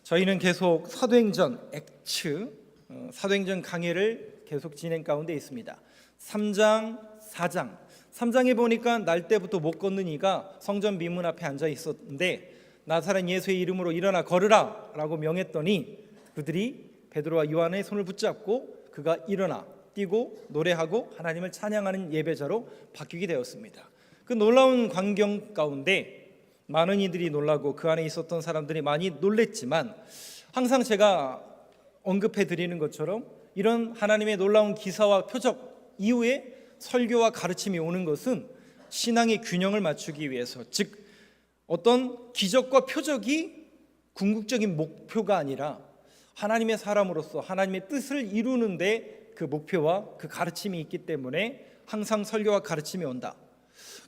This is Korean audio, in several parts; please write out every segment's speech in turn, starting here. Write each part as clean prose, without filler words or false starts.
저희는 계속 사도행전 사도행전 강해를 계속 진행 가운데 있습니다. 3장, 4장. 3장에 보니까 날 때부터 못 걷는 이가 성전 미문 앞에 앉아 있었는데 나사렛 예수의 이름으로 일어나 걸으라 라고 명했더니 그들이 베드로와 요한의 손을 붙잡고 그가 일어나 뛰고 노래하고 하나님을 찬양하는 예배자로 바뀌게 되었습니다. 그 놀라운 광경 가운데 많은 이들이 놀라고 그 안에 있었던 사람들이 많이 놀랬지만, 항상 제가 언급해 드리는 것처럼 이런 하나님의 놀라운 기사와 표적 이후에 설교와 가르침이 오는 것은 신앙의 균형을 맞추기 위해서, 즉 어떤 기적과 표적이 궁극적인 목표가 아니라 하나님의 사람으로서 하나님의 뜻을 이루는데 그 목표와 그 가르침이 있기 때문에 항상 설교와 가르침이 온다.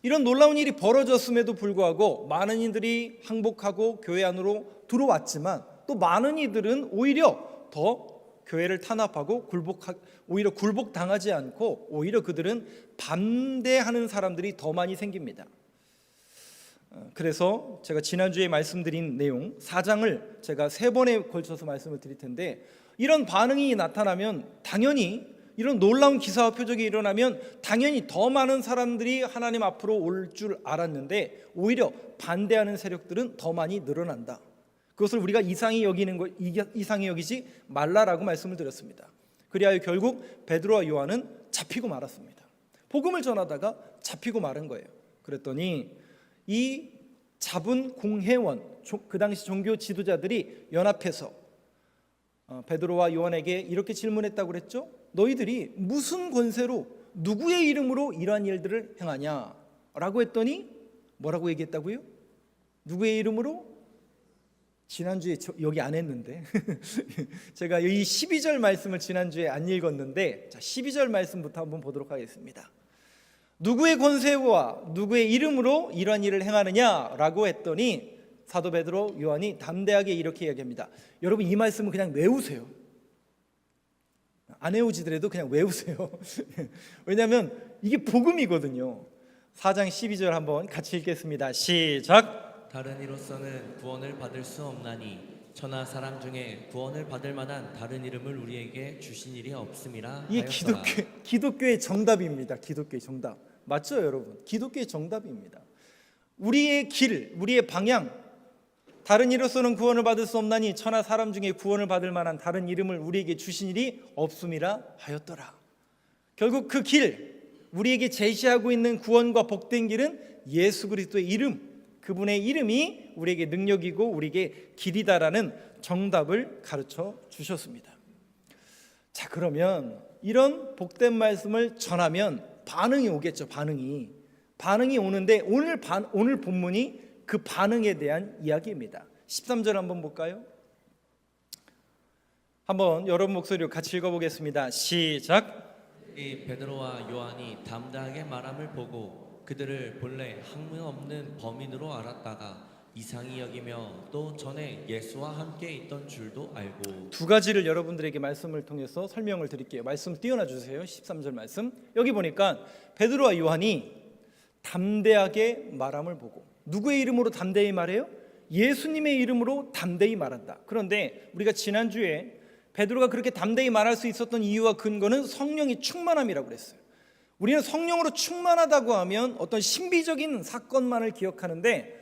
이런 놀라운 일이 벌어졌음에도 불구하고 많은 이들이 항복하고 교회 안으로 들어왔지만, 또 많은 이들은 오히려 더 교회를 탄압하고 오히려 굴복당하지 않고 오히려 그들은 반대하는 사람들이 더 많이 생깁니다. 그래서 제가 지난주에 말씀드린 내용 4장을 제가 3번에 걸쳐서 말씀을 드릴 텐데, 이런 반응이 나타나면 당연히, 이런 놀라운 기사와 표적이 일어나면 당연히 더 많은 사람들이 하나님 앞으로 올 줄 알았는데 오히려 반대하는 세력들은 더 많이 늘어난다. 그것을 우리가 이상히 여기지 말라라고 말씀을 드렸습니다. 그리하여 결국 베드로와 요한은 잡히고 말았습니다. 복음을 전하다가 잡히고 말은 거예요. 그랬더니 이 잡은 공회원, 그 당시 종교 지도자들이 연합해서 베드로와 요한에게 이렇게 질문했다고 그랬죠. 너희들이 무슨 권세로 누구의 이름으로 이러한 일들을 행하냐? 라고 했더니 뭐라고 얘기했다고요? 누구의 이름으로? 지난주에 여기 안 했는데 제가 이 12절 말씀을 지난주에 안 읽었는데, 자, 12절 말씀부터 한번 보도록 하겠습니다. 누구의 권세와 누구의 이름으로 이러한 일을 행하느냐라고 했더니 사도 베드로 요한이 담대하게 이렇게 이야기합니다. 여러분, 이 말씀은 그냥 외우세요. 안 외우지더라도 그냥 외우세요. 왜냐하면 이게 복음이거든요. 4장 12절 한번 같이 읽겠습니다. 시작. 다른 이로서는 구원을 받을 수 없나니 천하 사람 중에 구원을 받을 만한 다른 이름을 우리에게 주신 일이 없음이라 이게 하였더라. 기독교의 정답입니다. 기독교의 정답. 맞죠, 여러분? 기독교의 정답입니다. 우리의 길, 우리의 방향, 다른 이로서는 구원을 받을 수 없나니 천하 사람 중에 구원을 받을 만한 다른 이름을 우리에게 주신 일이 없음이라 하였더라. 결국 그 길, 우리에게 제시하고 있는 구원과 복된 길은 예수 그리스도의 이름, 그분의 이름이 우리에게 능력이고 우리에게 길이다라는 정답을 가르쳐 주셨습니다. 자, 그러면 이런 복된 말씀을 전하면 반응이 오겠죠. 반응이 오는데 오늘 본문이 그 반응에 대한 이야기입니다. 13절 한번 볼까요? 한번 여러분 목소리로 같이 읽어보겠습니다. 시작. 이 베드로와 요한이 담대하게 말함을 보고 그들을 본래 학문 없는 범인으로 알았다가 이상히 여기며 또 전에 예수와 함께 있던 줄도 알고. 두 가지를 여러분들에게 말씀을 통해서 설명을 드릴게요. 말씀 띄워놔 주세요. 13절 말씀. 여기 보니까 베드로와 요한이 담대하게 말함을 보고, 누구의 이름으로 담대히 말해요? 예수님의 이름으로 담대히 말한다. 그런데 우리가 지난주에 베드로가 그렇게 담대히 말할 수 있었던 이유와 근거는 성령의 충만함이라고 그랬어요. 우리는 성령으로 충만하다고 하면 어떤 신비적인 사건만을 기억하는데,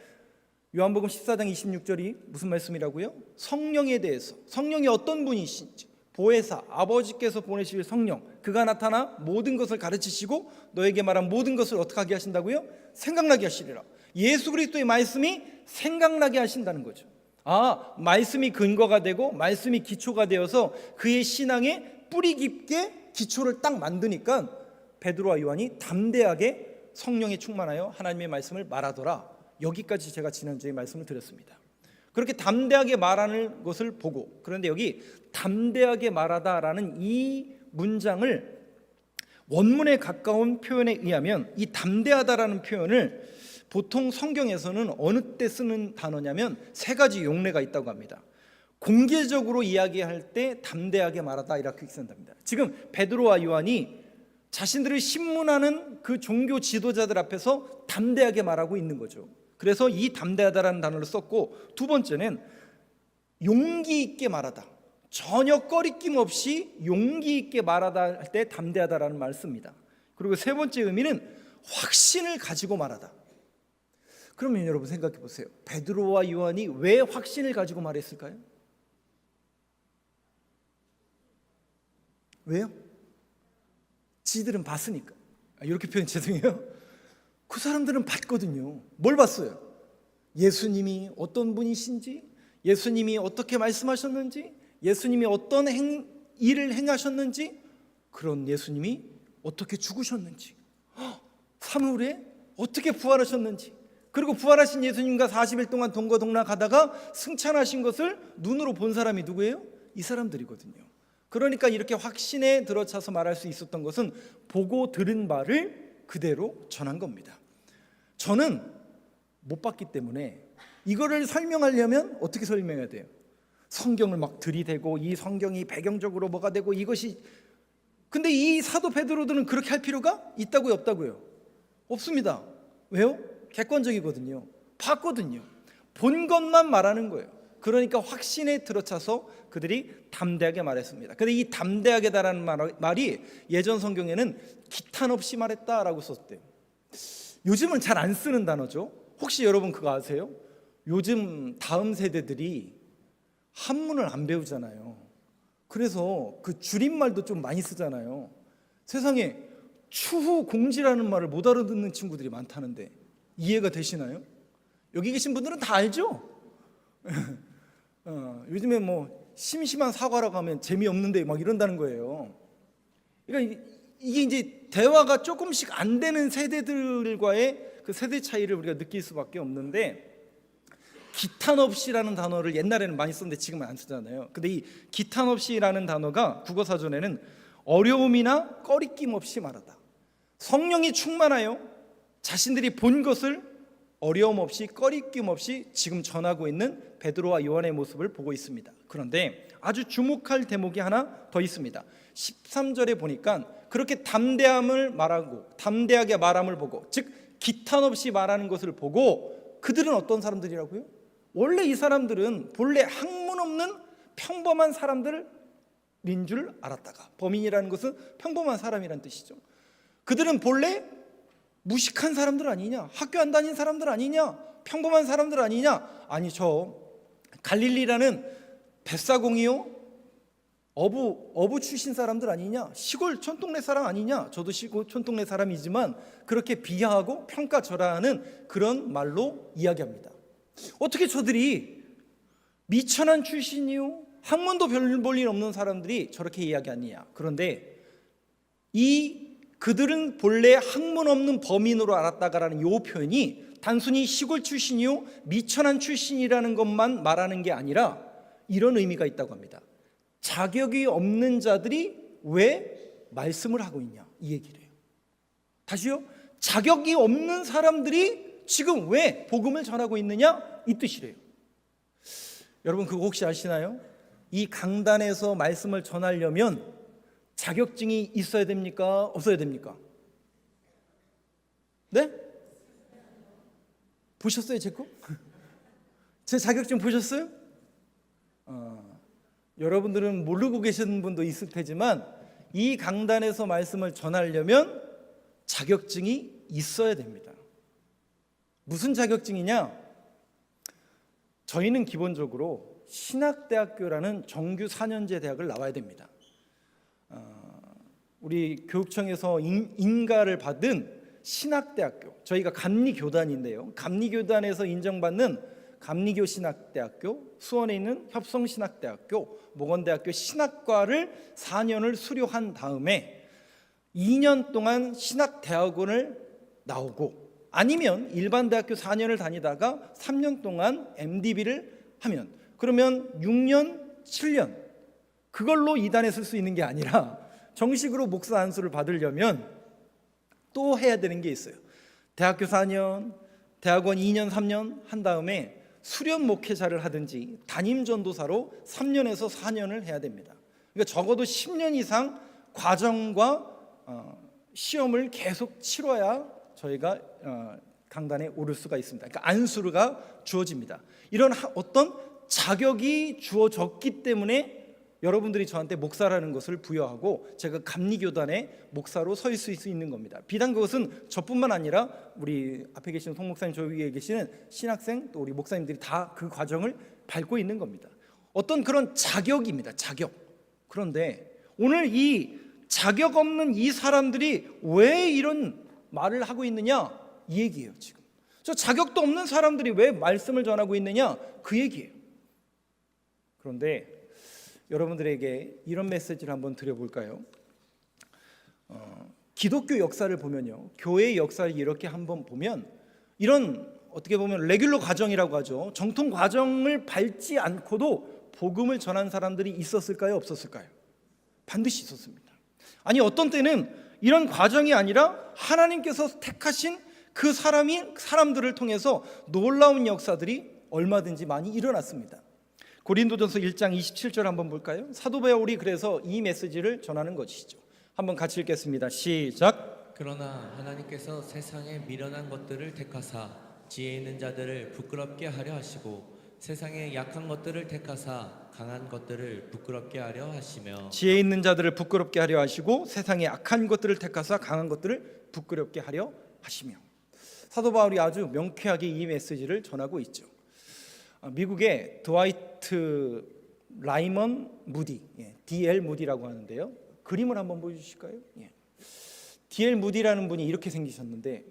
요한복음 14장 26절이 무슨 말씀이라고요? 성령에 대해서, 성령이 어떤 분이신지, 보혜사, 아버지께서 보내실 성령, 그가 나타나 모든 것을 가르치시고 너에게 말한 모든 것을 어떻게 하게 하신다고요? 생각나게 하시리라. 예수 그리스도의 말씀이 생각나게 하신다는 거죠. 말씀이 근거가 되고 말씀이 기초가 되어서 그의 신앙에 뿌리 깊게 기초를 딱 만드니까 베드로와 요한이 담대하게 성령에 충만하여 하나님의 말씀을 말하더라. 여기까지 제가 지난주에 말씀을 드렸습니다. 그렇게 담대하게 말하는 것을 보고, 그런데 여기 담대하게 말하다라는 이 문장을 원문에 가까운 표현에 의하면 이 담대하다라는 표현을 보통 성경에서는 어느 때 쓰는 단어냐면 3가지 용례가 있다고 합니다. 공개적으로 이야기할 때 담대하게 말하다 이렇게 쓴답니다. 지금 베드로와 요한이 자신들을 신문하는 그 종교 지도자들 앞에서 담대하게 말하고 있는 거죠. 그래서 이 담대하다라는 단어를 썼고, 두 번째는 용기 있게 말하다. 전혀 꺼리낌 없이 용기 있게 말하다 할 때 담대하다라는 말을 씁니다. 그리고 세 번째 의미는 확신을 가지고 말하다. 그러면 여러분 생각해 보세요. 베드로와 요한이 왜 확신을 가지고 말했을까요? 왜요? 지들은 봤으니까. 이렇게 표현 죄송해요. 그 사람들은 봤거든요. 뭘 봤어요? 예수님이 어떤 분이신지, 예수님이 어떻게 말씀하셨는지, 예수님이 어떤 일을 행하셨는지, 그런 예수님이 어떻게 죽으셨는지, 사흘에 어떻게 부활하셨는지, 그리고 부활하신 예수님과 40일 동안 동거동락 하다가 승천하신 것을 눈으로 본 사람이 누구예요? 이 사람들이거든요. 그러니까 이렇게 확신에 들어차서 말할 수 있었던 것은 보고 들은 바를 그대로 전한 겁니다. 저는 못 봤기 때문에 이거를 설명하려면 어떻게 설명해야 돼요? 성경을 막 들이대고 이 성경이 배경적으로 뭐가 되고 이것이, 근데 이 사도 베드로들은 그렇게 할 필요가 있다고요, 없다고요? 없습니다. 왜요? 객관적이거든요. 봤거든요. 본 것만 말하는 거예요. 그러니까 확신에 들어차서 그들이 담대하게 말했습니다. 근데 이 담대하게다라는 말이 예전 성경에는 기탄 없이 말했다라고 썼대요. 요즘은 잘 안 쓰는 단어죠. 혹시 여러분 그거 아세요? 요즘 다음 세대들이 한문을 안 배우잖아요. 그래서 그 줄임말도 좀 많이 쓰잖아요. 세상에 추후 공지라는 말을 못 알아듣는 친구들이 많다는데 이해가 되시나요? 여기 계신 분들은 다 알죠? 요즘에 뭐 심심한 사과라고 하면 재미없는데 막 이런다는 거예요. 그러니까 이게 이제 대화가 조금씩 안 되는 세대들과의 그 세대 차이를 우리가 느낄 수밖에 없는데, 기탄 없이라는 단어를 옛날에는 많이 썼는데 지금은 안 쓰잖아요. 근데 이 기탄 없이라는 단어가 국어사전에는 어려움이나 꺼리낌 없이 말하다. 성령이 충만하여 자신들이 본 것을 어려움 없이 꺼리낌 없이 지금 전하고 있는 베드로와 요한의 모습을 보고 있습니다. 그런데 아주 주목할 대목이 하나 더 있습니다. 13절에 보니까 그렇게 담대함을 말하고 담대하게 말함을 보고, 즉 기탄 없이 말하는 것을 보고 그들은 어떤 사람들이라고요? 원래 이 사람들은 본래 학문 없는 평범한 사람들인 줄 알았다가, 범인이라는 것은 평범한 사람이란 뜻이죠. 그들은 본래 무식한 사람들 아니냐, 학교 안 다닌 사람들 아니냐, 평범한 사람들 아니냐. 아니, 저 갈릴리라는 뱃사공이요, 어부 출신 사람들 아니냐, 시골 촌동네 사람 아니냐. 저도 시골 촌동네 사람이지만 그렇게 비하하고 평가절하하는 그런 말로 이야기합니다. 어떻게 저들이 미천한 출신이요, 학문도 별 볼 일 없는 사람들이 저렇게 이야기하느냐. 그런데 그들은 본래 학문 없는 범인으로 알았다가라는 이 표현이 단순히 시골 출신이요, 미천한 출신이라는 것만 말하는 게 아니라 이런 의미가 있다고 합니다. 자격이 없는 자들이 왜 말씀을 하고 있냐, 이 얘기를 해요. 다시요, 자격이 없는 사람들이 지금 왜 복음을 전하고 있느냐, 이 뜻이래요. 여러분 그거 혹시 아시나요? 이 강단에서 말씀을 전하려면 자격증이 있어야 됩니까? 없어야 됩니까? 네? 보셨어요, 제 거? 제 자격증 보셨어요? 여러분들은 모르고 계시는 분도 있을 테지만 이 강단에서 말씀을 전하려면 자격증이 있어야 됩니다. 무슨 자격증이냐? 저희는 기본적으로 신학대학교라는 정규 4년제 대학을 나와야 됩니다. 우리 교육청에서 인가를 받은 신학대학교, 저희가 감리교단인데요, 감리교단에서 인정받는 감리교 신학대학교, 수원에 있는 협성신학대학교, 모건대학교 신학과를 4년을 수료한 다음에 2년 동안 신학대학원을 나오고, 아니면 일반 대학교 4년을 다니다가 3년 동안 MDB를 하면, 그러면 6년, 7년 그걸로 이단에 쓸 수 있는 게 아니라 정식으로 목사 안수를 받으려면 또 해야 되는 게 있어요. 대학교 4년, 대학원 2년, 3년 한 다음에 수련 목회자를 하든지 담임 전도사로 3년에서 4년을 해야 됩니다. 그러니까 적어도 10년 이상 과정과 시험을 계속 치러야 저희가 강단에 오를 수가 있습니다. 그러니까 안수가 주어집니다. 이런 어떤 자격이 주어졌기 때문에 여러분들이 저한테 목사라는 것을 부여하고 제가 감리교단의 목사로 서 있을 수 있는 겁니다. 비단 그것은 저뿐만 아니라 우리 앞에 계시는 송 목사님, 저 위에 계시는 신학생, 또 우리 목사님들이 다 그 과정을 밟고 있는 겁니다. 어떤 그런 자격입니다. 자격. 그런데 오늘 이 자격 없는 이 사람들이 왜 이런 말을 하고 있느냐, 이 얘기예요. 지금 저 자격도 없는 사람들이 왜 말씀을 전하고 있느냐, 그 얘기예요. 그런데 여러분들에게 이런 메시지를 한번 드려볼까요? 기독교 역사를 보면요, 교회의 역사를 이렇게 한번 보면 이런 어떻게 보면 레귤러 과정이라고 하죠. 정통 과정을 밟지 않고도 복음을 전한 사람들이 있었을까요? 없었을까요? 반드시 있었습니다. 아니 어떤 때는 이런 과정이 아니라 하나님께서 택하신 그 사람들을 통해서 놀라운 역사들이 얼마든지 많이 일어났습니다. 고린도전서 1장 27절 한번 볼까요? 사도 바울이 그래서 이 메시지를 전하는 것이죠. 한번 같이 읽겠습니다. 시작. 그러나 하나님께서 세상에 미련한 것들을 택하사 지혜 있는 자들을 부끄럽게 하려 하시고 세상에 약한 것들을 택하사 강한 것들을 부끄럽게 하려 하시며 지혜 있는 자들을 부끄럽게 하려 하시고 세상에 악한 것들을 택하사 강한 것들을 부끄럽게 하려 하시며. 사도 바울이 아주 명쾌하게 이 메시지를 전하고 있죠. 미국의 드와이트 라이먼 무디, D.L. 무디라고 하는데요. 그림을 한번 보여주실까요? D.L. 무디라는 분이 이렇게 생기셨는데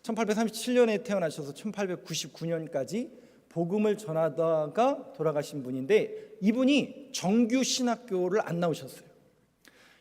1837년에 태어나셔서 1899년까지 복음을 전하다가 돌아가신 분인데, 이분이 정규 신학교를 안 나오셨어요.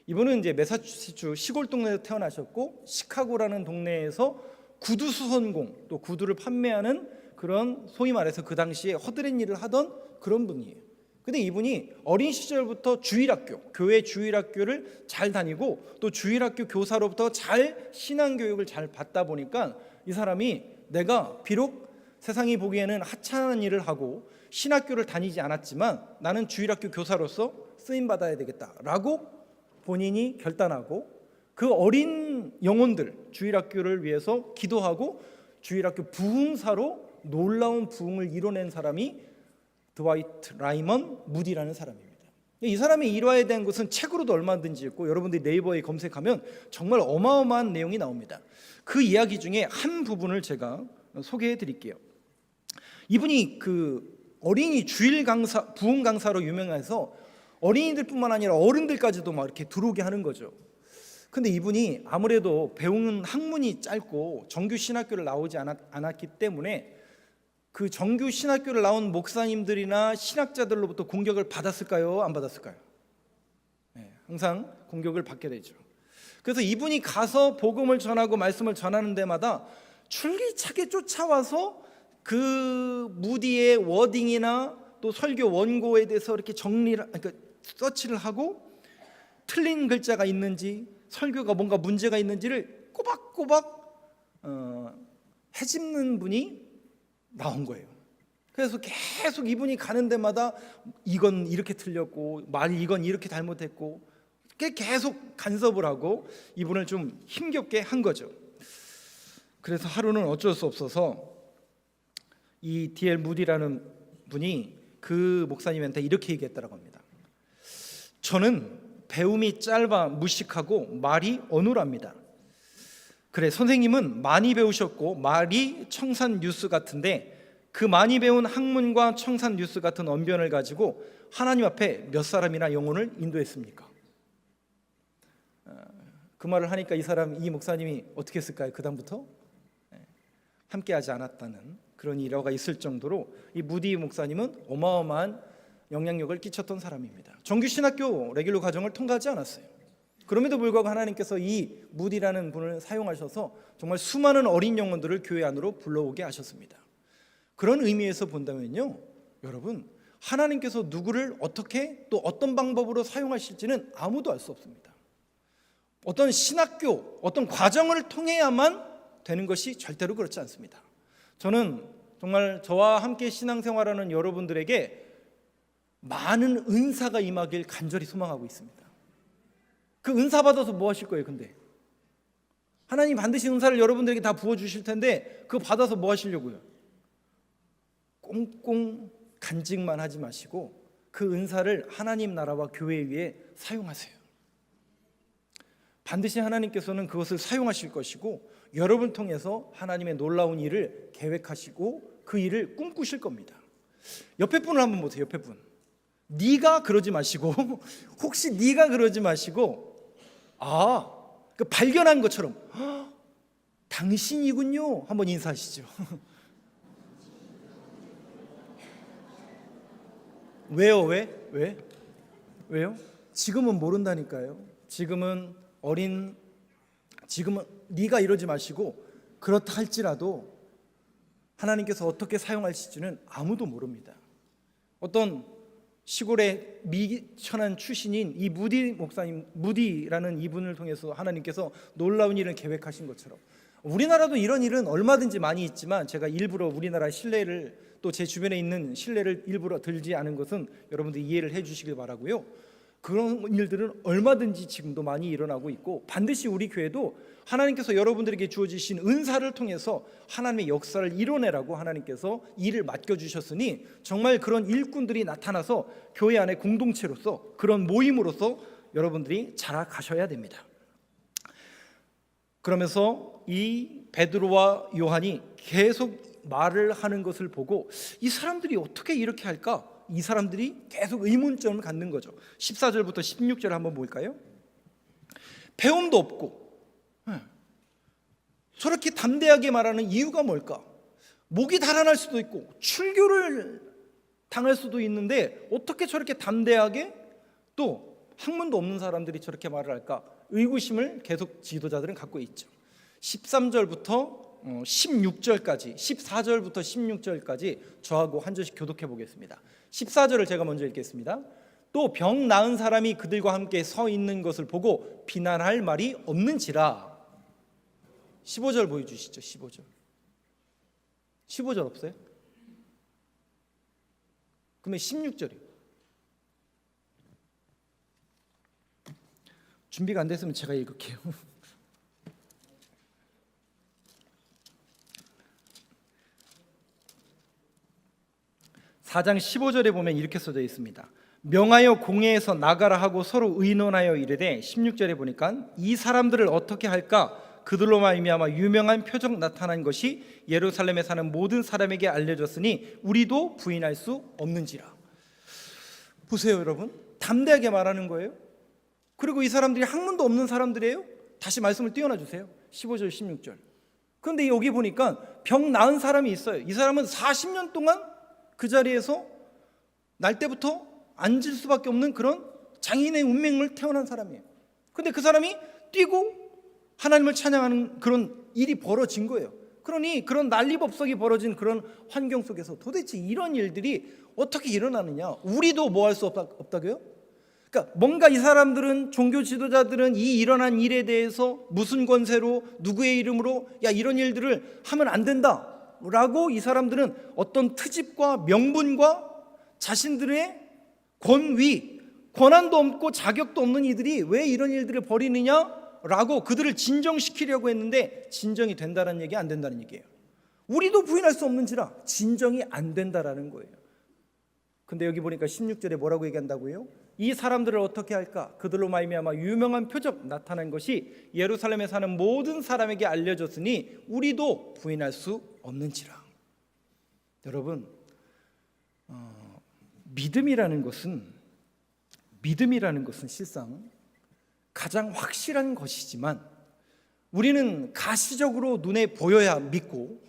이분은 이제 매사추세츠 시골 동네에서 태어나셨고 시카고라는 동네에서 구두 수선공, 또 구두를 판매하는 그런 소위 말해서 그 당시에 허드렛 일을 하던 그런 분이에요. 근데 이분이 어린 시절부터 주일학교, 교회 주일학교를 잘 다니고 또 주일학교 교사로부터 잘 신앙교육을 잘 받다 보니까 이 사람이 내가 비록 세상이 보기에는 하찮은 일을 하고 신학교를 다니지 않았지만 나는 주일학교 교사로서 쓰임받아야 되겠다라고 본인이 결단하고 그 어린 영혼들 주일학교를 위해서 기도하고 주일학교 부흥사로 놀라운 부흥을 이뤄낸 사람이 드와이트 라이먼 무디라는 사람입니다. 이 사람의 일화에 대한 것은 책으로도 얼마든지 있고 여러분들이 네이버에 검색하면 정말 어마어마한 내용이 나옵니다. 그 이야기 중에 한 부분을 제가 소개해 드릴게요. 이분이 그 어린이 주일 강사, 부흥 강사로 유명해서 어린이들뿐만 아니라 어른들까지도 막 이렇게 들어오게 하는 거죠. 근데 이분이 아무래도 배우는 학문이 짧고 정규 신학교를 나오지 않았기 때문에 그 정규 신학교를 나온 목사님들이나 신학자들로부터 공격을 받았을까요? 안 받았을까요? 항상 공격을 받게 되죠. 그래서 이분이 가서 복음을 전하고 말씀을 전하는 데마다 줄기차게 쫓아와서 그 무디의 워딩이나 또 설교 원고에 대해서 이렇게 그러니까 서치를 하고 틀린 글자가 있는지 설교가 뭔가 문제가 있는지를 꼬박꼬박 헤집는 분이 나온 거예요. 그래서 계속 이분이 가는 데마다 이건 이렇게 틀렸고 이건 이렇게 잘못했고 계속 간섭을 하고 이분을 좀 힘겹게 한 거죠. 그래서 하루는 어쩔 수 없어서 이 D.L. 무디라는 분이 그 목사님한테 이렇게 얘기했다고 합니다. 저는 배움이 짧아 무식하고 말이 어눌합니다. 그래, 선생님은 많이 배우셨고 말이 청산 뉴스 같은데 그 많이 배운 학문과 청산 뉴스 같은 언변을 가지고 하나님 앞에 몇 사람이나 영혼을 인도했습니까? 그 말을 하니까 이 목사님이 어떻게 했을까요? 그 다음부터 함께하지 않았다는 그런 일화가 있을 정도로 이 무디 목사님은 어마어마한 영향력을 끼쳤던 사람입니다. 정규 신학교 레귤러 과정을 통과하지 않았어요. 그럼에도 불구하고 하나님께서 이 무디라는 분을 사용하셔서 정말 수많은 어린 영혼들을 교회 안으로 불러오게 하셨습니다. 그런 의미에서 본다면요, 여러분, 하나님께서 누구를 어떻게 또 어떤 방법으로 사용하실지는 아무도 알 수 없습니다. 어떤 신학교, 어떤 과정을 통해야만 되는 것이 절대로 그렇지 않습니다. 저는 정말 저와 함께 신앙생활하는 여러분들에게 많은 은사가 임하길 간절히 소망하고 있습니다. 그 은사 받아서 뭐 하실 거예요? 근데 하나님 반드시 은사를 여러분들에게 다 부어주실 텐데 그거 받아서 뭐 하시려고요? 꽁꽁 간직만 하지 마시고 그 은사를 하나님 나라와 교회 위에 사용하세요. 반드시 하나님께서는 그것을 사용하실 것이고 여러분 통해서 하나님의 놀라운 일을 계획하시고 그 일을 꿈꾸실 겁니다. 옆에 분을 한번 보세요. 옆에 분. 네가 그러지 마시고 혹시 네가 그러지 마시고 그 발견한 것처럼 당신이군요. 한번 인사하시죠. 왜요? 왜요? 지금은 모른다니까요. 지금은 네가 이러지 마시고 그렇다 할지라도 하나님께서 어떻게 사용하실지는 아무도 모릅니다. 어떤 시골의 미천한 출신인 이 무디라는 이분을 통해서 하나님께서 놀라운 일을 계획하신 것처럼 우리나라도 이런 일은 얼마든지 많이 있지만 제가 일부러 우리나라 신뢰를 또 제 주변에 있는 신뢰를 일부러 들지 않은 것은 여러분들이 이해를 해주시길 바라고요. 그런 일들은 얼마든지 지금도 많이 일어나고 있고 반드시 우리 교회도 하나님께서 여러분들에게 주어지신 은사를 통해서 하나님의 역사를 이뤄내라고 하나님께서 일을 맡겨주셨으니 정말 그런 일꾼들이 나타나서 교회 안에 공동체로서 그런 모임으로서 여러분들이 자라가셔야 됩니다. 그러면서 이 베드로와 요한이 계속 말을 하는 것을 보고 이 사람들이 어떻게 이렇게 할까? 이 사람들이 계속 의문점을 갖는 거죠. 14절부터 16절 한번 볼까요? 배움도 없고 저렇게 담대하게 말하는 이유가 뭘까? 목이 달아날 수도 있고 출교를 당할 수도 있는데 어떻게 저렇게 담대하게 또 학문도 없는 사람들이 저렇게 말을 할까? 의구심을 계속 지도자들은 갖고 있죠. 13절부터 16절까지 14절부터 16절까지 저하고 한 절씩 교독해 보겠습니다. 14절을 제가 먼저 읽겠습니다. 또 병 나은 사람이 그들과 함께 서 있는 것을 보고 비난할 말이 없는지라. 15절 보여주시죠. 15절 없어요? 그러면 16절이요. 준비가 안 됐으면 제가 읽을게요. 4장 15절에 보면 이렇게 써져 있습니다. 명하여 공회에서 나가라 하고 서로 의논하여 이르되 16절에 보니까 이 사람들을 어떻게 할까? 그들로 말미암아 유명한 표적 나타난 것이 예루살렘에 사는 모든 사람에게 알려졌으니 우리도 부인할 수 없는지라. 보세요 여러분, 담대하게 말하는 거예요. 그리고 이 사람들이 학문도 없는 사람들이에요. 다시 말씀을 띄워놔 주세요. 15절 16절. 그런데 여기 보니까 병 나은 사람이 있어요. 이 사람은 40년 동안 그 자리에서 날 때부터 앉을 수밖에 없는 그런 장인의 운명을 태어난 사람이에요. 근데 그 사람이 뛰고 하나님을 찬양하는 그런 일이 벌어진 거예요. 그러니 그런 난리법석이 벌어진 그런 환경 속에서 도대체 이런 일들이 어떻게 일어나느냐? 우리도 뭐 할 수 없다고요? 그러니까 뭔가 이 사람들은, 종교 지도자들은 이 일어난 일에 대해서 무슨 권세로 누구의 이름으로 야 이런 일들을 하면 안 된다 라고 이 사람들은 어떤 트집과 명분과 자신들의 권위, 권한도 없고 자격도 없는 이들이 왜 이런 일들을 벌이느냐라고 그들을 진정시키려고 했는데 진정이 된다는 얘기 안 된다는 얘기예요. 우리도 부인할 수 없는지라 진정이 안 된다라는 거예요. 근데 여기 보니까 16절에 뭐라고 얘기한다고요? 이 사람들을 어떻게 할까? 그들로 말미암아 유명한 표적 나타난 것이 예루살렘에 사는 모든 사람에게 알려졌으니 우리도 부인할 수 없는지라. 여러분, 믿음이라는 것은 실상 가장 확실한 것이지만 우리는 가시적으로 눈에 보여야 믿고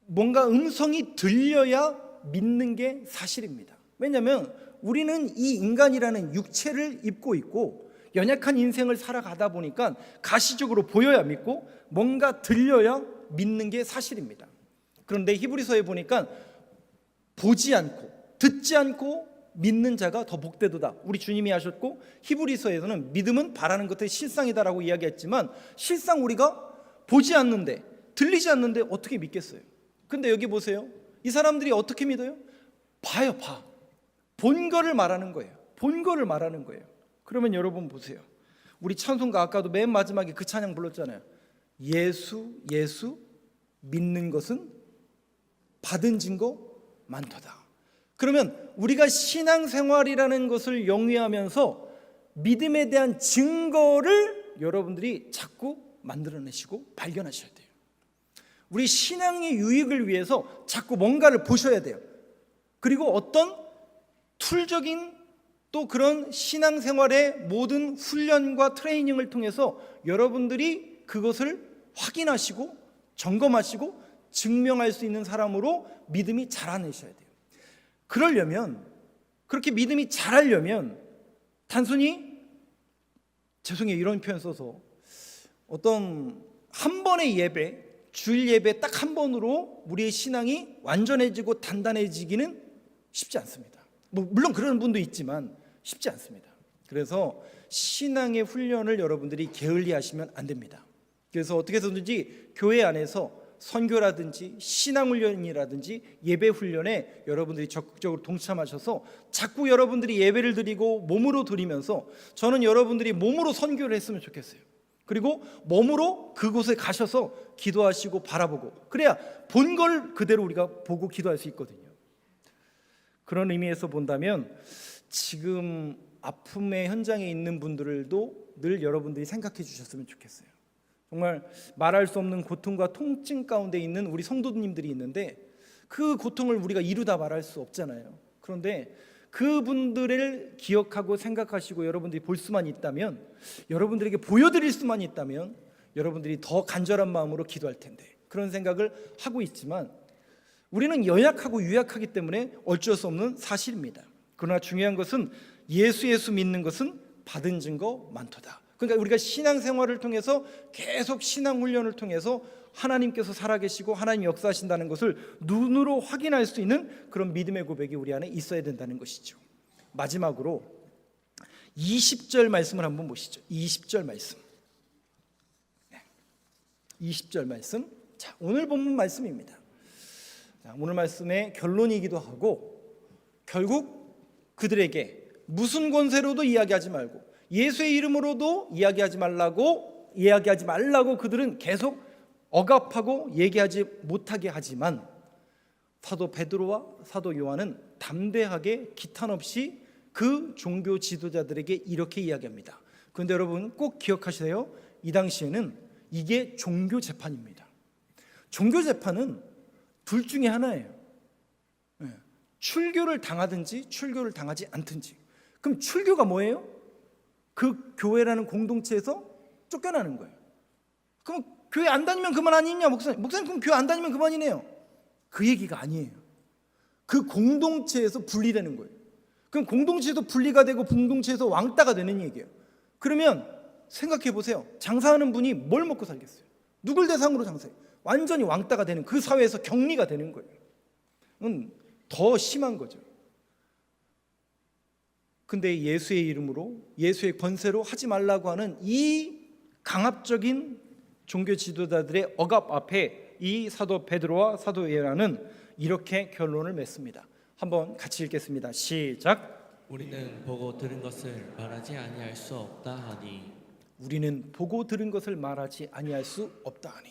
뭔가 음성이 들려야 믿는 게 사실입니다. 왜냐하면 우리는 이 인간이라는 육체를 입고 있고 연약한 인생을 살아가다 보니까 가시적으로 보여야 믿고 뭔가 들려야 믿는 게 사실입니다. 그런데 히브리서에 보니까 보지 않고 듣지 않고 믿는 자가 더 복되도다. 우리 주님이 하셨고 히브리서에서는 믿음은 바라는 것의 실상이다라고 이야기했지만 실상 우리가 보지 않는데 들리지 않는데 어떻게 믿겠어요? 근데 여기 보세요. 이 사람들이 어떻게 믿어요? 봐요. 본 거를 말하는 거예요. 그러면 여러분 보세요. 우리 찬송가 아까도 맨 마지막에 그 찬양 불렀잖아요. 예수 믿는 것은 받은 증거 많도다. 그러면 우리가 신앙생활이라는 것을 영위하면서 믿음에 대한 증거를 여러분들이 자꾸 만들어내시고 발견하셔야 돼요. 우리 신앙의 유익을 위해서 자꾸 뭔가를 보셔야 돼요. 그리고 어떤 툴적인 또 그런 신앙생활의 모든 훈련과 트레이닝을 통해서 여러분들이 그것을 확인하시고 점검하시고 증명할 수 있는 사람으로 믿음이 자라내셔야 돼요. 그러려면, 그렇게 믿음이 자라려면 단순히, 죄송해요 이런 표현 써서, 어떤 한 번의 예배, 주일 예배 딱 한 번으로 우리의 신앙이 완전해지고 단단해지기는 쉽지 않습니다. 물론 그런 분도 있지만 쉽지 않습니다. 그래서 신앙의 훈련을 여러분들이 게을리하시면 안 됩니다. 그래서 어떻게 해서든지 교회 안에서 선교라든지 신앙훈련이라든지 예배훈련에 여러분들이 적극적으로 동참하셔서 자꾸 여러분들이 예배를 드리고 몸으로 드리면서, 저는 여러분들이 몸으로 선교를 했으면 좋겠어요. 그리고 몸으로 그곳에 가셔서 기도하시고 바라보고, 그래야 본 걸 그대로 우리가 보고 기도할 수 있거든요. 그런 의미에서 본다면 지금 아픔의 현장에 있는 분들도 늘 여러분들이 생각해 주셨으면 좋겠어요. 정말 말할 수 없는 고통과 통증 가운데 있는 우리 성도님들이 있는데 그 고통을 우리가 이루다 말할 수 없잖아요. 그런데 그분들을 기억하고 생각하시고 여러분들이 볼 수만 있다면, 여러분들에게 보여드릴 수만 있다면 여러분들이 더 간절한 마음으로 기도할 텐데, 그런 생각을 하고 있지만 우리는 연약하고 유약하기 때문에 어쩔 수 없는 사실입니다. 그러나 중요한 것은 예수 믿는 것은 받은 증거 많도다. 그러니까 우리가 신앙생활을 통해서 계속 신앙훈련을 통해서 하나님께서 살아계시고 하나님 역사하신다는 것을 눈으로 확인할 수 있는 그런 믿음의 고백이 우리 안에 있어야 된다는 것이죠. 마지막으로 20절 말씀을 한번 보시죠. 20절 말씀. 20절 말씀. 자, 오늘 본문 말씀입니다. 자, 오늘 말씀의 결론이기도 하고, 결국 그들에게 무슨 권세로도 이야기하지 말고 예수의 이름으로도 이야기하지 말라고 그들은 계속 억압하고 얘기하지 못하게 하지만, 사도 베드로와 사도 요한은 담대하게 기탄 없이 그 종교 지도자들에게 이렇게 이야기합니다. 그런데 여러분 꼭 기억하세요. 이 당시에는 이게 종교 재판입니다. 종교 재판은 둘 중에 하나예요. 출교를 당하든지 출교를 당하지 않든지. 그럼 출교가 뭐예요? 그 교회라는 공동체에서 쫓겨나는 거예요. 그럼 교회 안 다니면 그만 아니냐? 목사님 그럼 교회 안 다니면 그만이네요. 그 얘기가 아니에요. 그 공동체에서 분리되는 거예요. 그럼 공동체에서 분리가 되고 공동체에서 왕따가 되는 얘기예요. 그러면 생각해 보세요. 장사하는 분이 뭘 먹고 살겠어요? 누굴 대상으로 장사해요? 완전히 왕따가 되는, 그 사회에서 격리가 되는 거예요. 더 심한 거죠. 근데 예수의 이름으로, 예수의 권세로 하지 말라고 하는 이 강압적인 종교 지도자들의 억압 앞에 이 사도 베드로와 사도 요한은 이렇게 결론을 맺습니다. 한번 같이 읽겠습니다. 시작. 우리는 보고 들은 것을 말하지 아니할 수 없다 하니. 우리는 보고 들은 것을 말하지 아니할 수 없다 하니.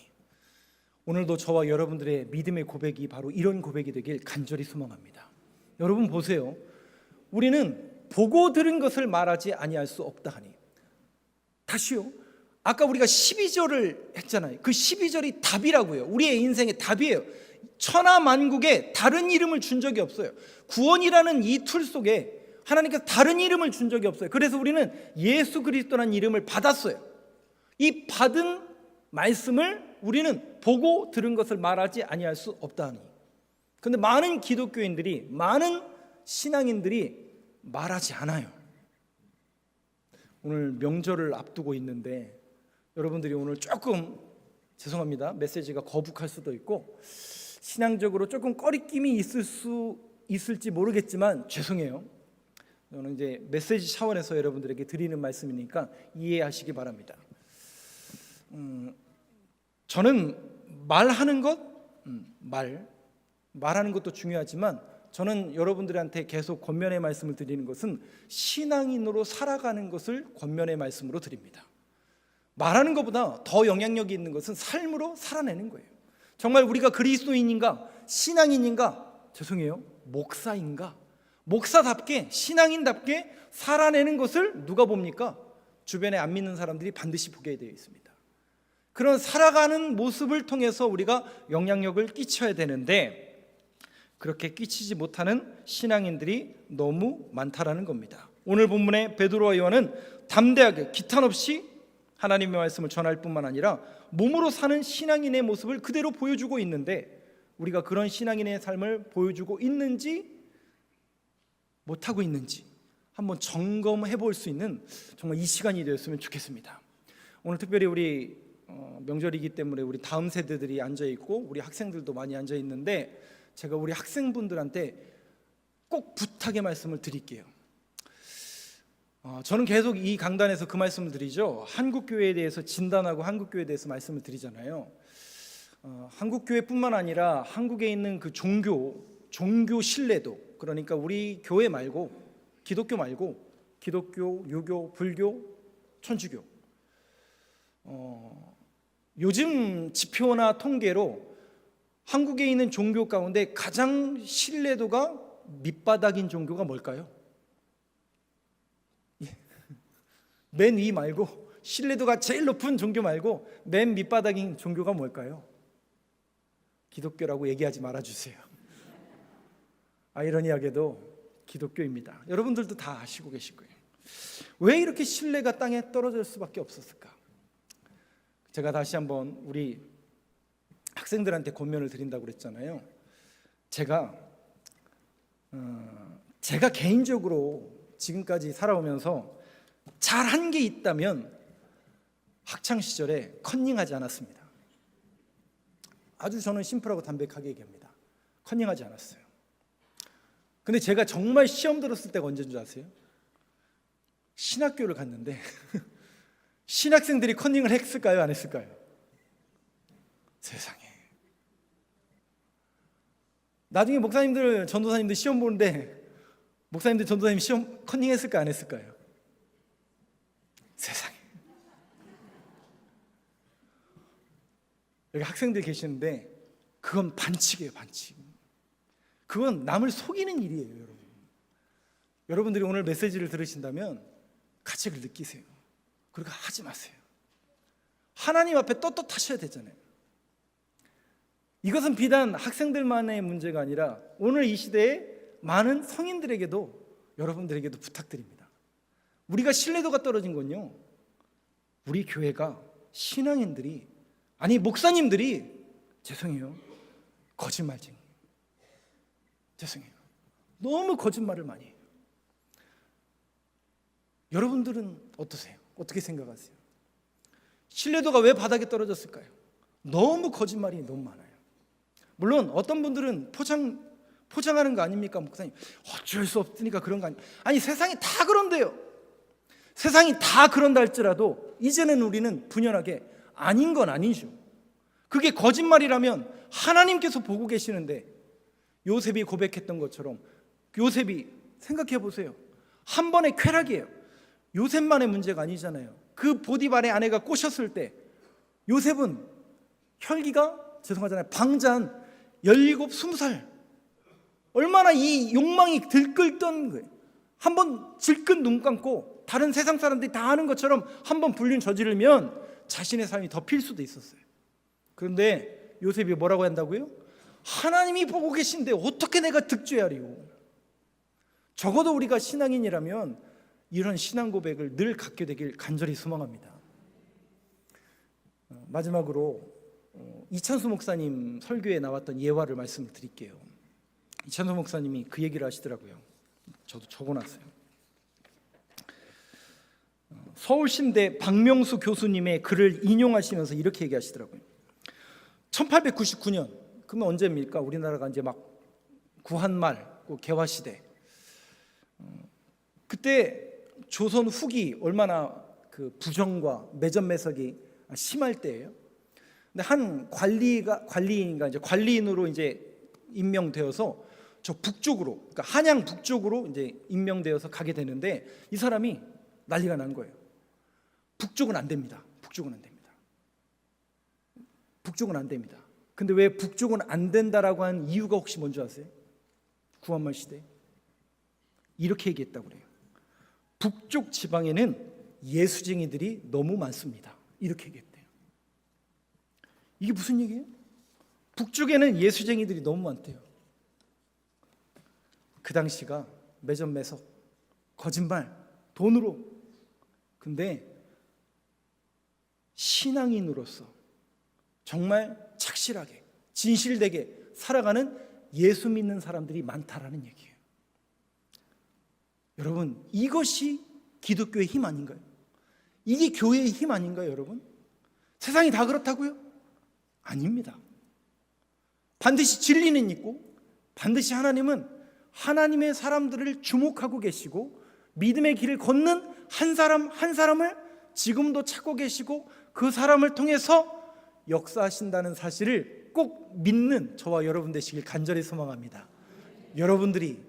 오늘도 저와 여러분들의 믿음의 고백이 바로 이런 고백이 되길 간절히 소망합니다. 여러분 보세요. 우리는 보고 들은 것을 말하지 아니할 수 없다 하니. 다시요. 아까 우리가 12절을 했잖아요. 그 12절이 답이라고요. 우리의 인생의 답이에요. 천하만국에 다른 이름을 준 적이 없어요. 구원이라는 이 툴 속에 하나님께서 다른 이름을 준 적이 없어요. 그래서 우리는 예수 그리스도라는 이름을 받았어요. 이 받은 말씀을 우리는 보고 들은 것을 말하지 아니할 수 없다 하니. 그런데 많은 기독교인들이, 많은 신앙인들이 말하지 않아요. 오늘 명절을 앞두고 있는데 여러분들이 오늘 조금, 죄송합니다, 메시지가 거북할 수도 있고 신앙적으로 조금 꺼리낌이 있을지 모르겠지만 죄송해요. 저는 이제 메시지 차원에서 여러분들에게 드리는 말씀이니까 이해하시기 바랍니다. 저는 말하는 것, 말하는 것도 중요하지만 저는 여러분들한테 계속 권면의 말씀을 드리는 것은 신앙인으로 살아가는 것을 권면의 말씀으로 드립니다. 말하는 것보다 더 영향력이 있는 것은 삶으로 살아내는 거예요. 정말 우리가 그리스도인인가 신앙인인가, 죄송해요, 목사인가? 목사답게, 신앙인답게 살아내는 것을 누가 봅니까? 주변에 안 믿는 사람들이 반드시 보게 되어 있습니다. 그런 살아가는 모습을 통해서 우리가 영향력을 끼쳐야 되는데 그렇게 끼치지 못하는 신앙인들이 너무 많다라는 겁니다. 오늘 본문의 베드로와 요한은 담대하게 기탄 없이 하나님의 말씀을 전할 뿐만 아니라 몸으로 사는 신앙인의 모습을 그대로 보여주고 있는데 우리가 그런 신앙인의 삶을 보여주고 있는지 못하고 있는지 한번 점검해 볼 수 있는 정말 이 시간이 되었으면 좋겠습니다. 오늘 특별히 우리 명절이기 때문에 우리 다음 세대들이 앉아 있고 우리 학생들도 많이 앉아 있는데 제가 우리 학생분들한테 꼭 부탁의 말씀을 드릴게요. 저는 계속 이 강단에서 그 말씀을 드리죠. 한국교회에 대해서 진단하고 한국교회에 대해서 말씀을 드리잖아요. 한국교회뿐만 아니라 한국에 있는 그 종교 신뢰도, 그러니까 우리 교회 말고 기독교 말고 기독교, 유교, 불교, 천주교, 요즘 지표나 통계로 한국에 있는 종교 가운데 가장 신뢰도가 밑바닥인 종교가 뭘까요? 맨 위 말고 신뢰도가 제일 높은 종교 말고 맨 밑바닥인 종교가 뭘까요? 기독교라고 얘기하지 말아주세요. 아이러니하게도 기독교입니다. 여러분들도 다 아시고 계실 거예요. 왜 이렇게 신뢰가 땅에 떨어질 수밖에 없었을까? 제가 다시 한번 우리 학생들한테 권면을 드린다고 그랬잖아요. 제가 개인적으로 지금까지 살아오면서 잘한 게 있다면 학창 시절에 컨닝하지 않았습니다. 아주 저는 심플하고 담백하게 얘기합니다. 컨닝하지 않았어요. 근데 제가 정말 시험 들었을 때가 언제인 줄 아세요? 신학교를 갔는데 신학생들이 컨닝을 했을까요? 안 했을까요? 세상에. 나중에 목사님들, 전도사님들 시험 보는데 목사님들, 전도사님 시험 컨닝했을까요? 안 했을까요? 세상에. 여기 학생들 계시는데 그건 반칙이에요, 반칙. 그건 남을 속이는 일이에요, 여러분. 여러분들이 오늘 메시지를 들으신다면 가책을 느끼세요. 그러니까 하지 마세요. 하나님 앞에 떳떳하셔야 되잖아요. 이것은 비단 학생들만의 문제가 아니라 오늘 이 시대에 많은 성인들에게도, 여러분들에게도 부탁드립니다. 우리가 신뢰도가 떨어진 건요, 우리 교회가, 신앙인들이, 아니 목사님들이, 죄송해요, 거짓말쟁이. 죄송해요. 너무 거짓말을 많이 해요. 여러분들은 어떠세요? 어떻게 생각하세요? 신뢰도가 왜 바닥에 떨어졌을까요? 너무 거짓말이 너무 많아요. 물론 어떤 분들은 포장하는 거 아닙니까, 목사님? 어쩔 수 없으니까 그런 거 아니에요. 아니 세상이 다 그런데요. 세상이 다 그런다 할지라도 이제는 우리는 분연하게 아닌 건 아니죠. 그게 거짓말이라면 하나님께서 보고 계시는데, 요셉이 고백했던 것처럼, 요셉이 생각해 보세요. 한 번의 쾌락이에요. 요셉만의 문제가 아니잖아요. 그 보디발의 아내가 꼬셨을 때 요셉은 혈기가, 죄송하잖아요, 방자한 17, 20살, 얼마나 이 욕망이 들끓던 거예요. 한번 질끈 눈 감고 다른 세상 사람들이 다 하는 것처럼 한번 불륜 저지르면 자신의 삶이 덮일 수도 있었어요. 그런데 요셉이 뭐라고 한다고요? 하나님이 보고 계신데 어떻게 내가 득죄하리요? 적어도 우리가 신앙인이라면 이런 신앙 고백을 늘 갖게 되길 간절히 소망합니다. 마지막으로 이찬수 목사님 설교에 나왔던 예화를 말씀을 드릴게요. 이찬수 목사님이 그 얘기를 하시더라고요. 저도 적어놨어요. 서울신대 박명수 교수님의 글을 인용하시면서 이렇게 얘기하시더라고요. 1899년, 그러면 언제입니까? 우리나라가 이제 막 구한말, 개화시대. 그때 조선 후기 얼마나 그 부정과 매점매석이 심할 때예요. 근데 한 관리인가 이제 관리인으로 이제 임명되어서 저 북쪽으로, 그러니까 한양 북쪽으로 이제 임명되어서 가게 되는데 이 사람이 난리가 난 거예요. 북쪽은 안 됩니다. 북쪽은 안 됩니다. 북쪽은 안 됩니다. 근데 왜 북쪽은 안 된다라고 한 이유가 혹시 뭔지 아세요? 구한말 시대 이렇게 얘기했다고 그래요. 북쪽 지방에는 예수쟁이들이 너무 많습니다. 이렇게 얘기했대요. 이게 무슨 얘기예요? 북쪽에는 예수쟁이들이 너무 많대요. 그 당시가 매점매석, 거짓말, 돈으로. 근데 신앙인으로서 정말 착실하게 진실되게 살아가는 예수 믿는 사람들이 많다라는 얘기예요. 여러분, 이것이 기독교의 힘 아닌가요? 이게 교회의 힘 아닌가요, 여러분? 세상이 다 그렇다고요? 아닙니다. 반드시 진리는 있고 반드시 하나님은 하나님의 사람들을 주목하고 계시고 믿음의 길을 걷는 한 사람 한 사람을 지금도 찾고 계시고 그 사람을 통해서 역사하신다는 사실을 꼭 믿는 저와 여러분 되시길 간절히 소망합니다. 여러분들이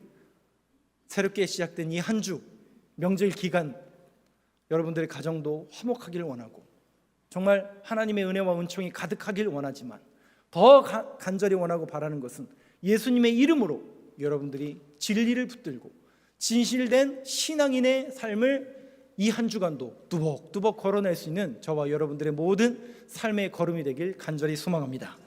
새롭게 시작된 이 한 주 명절 기간 여러분들의 가정도 화목하기를 원하고 정말 하나님의 은혜와 은총이 가득하길 원하지만 더 간절히 원하고 바라는 것은 예수님의 이름으로 여러분들이 진리를 붙들고 진실된 신앙인의 삶을 이 한 주간도 뚜벅뚜벅 걸어낼 수 있는 저와 여러분들의 모든 삶의 걸음이 되길 간절히 소망합니다.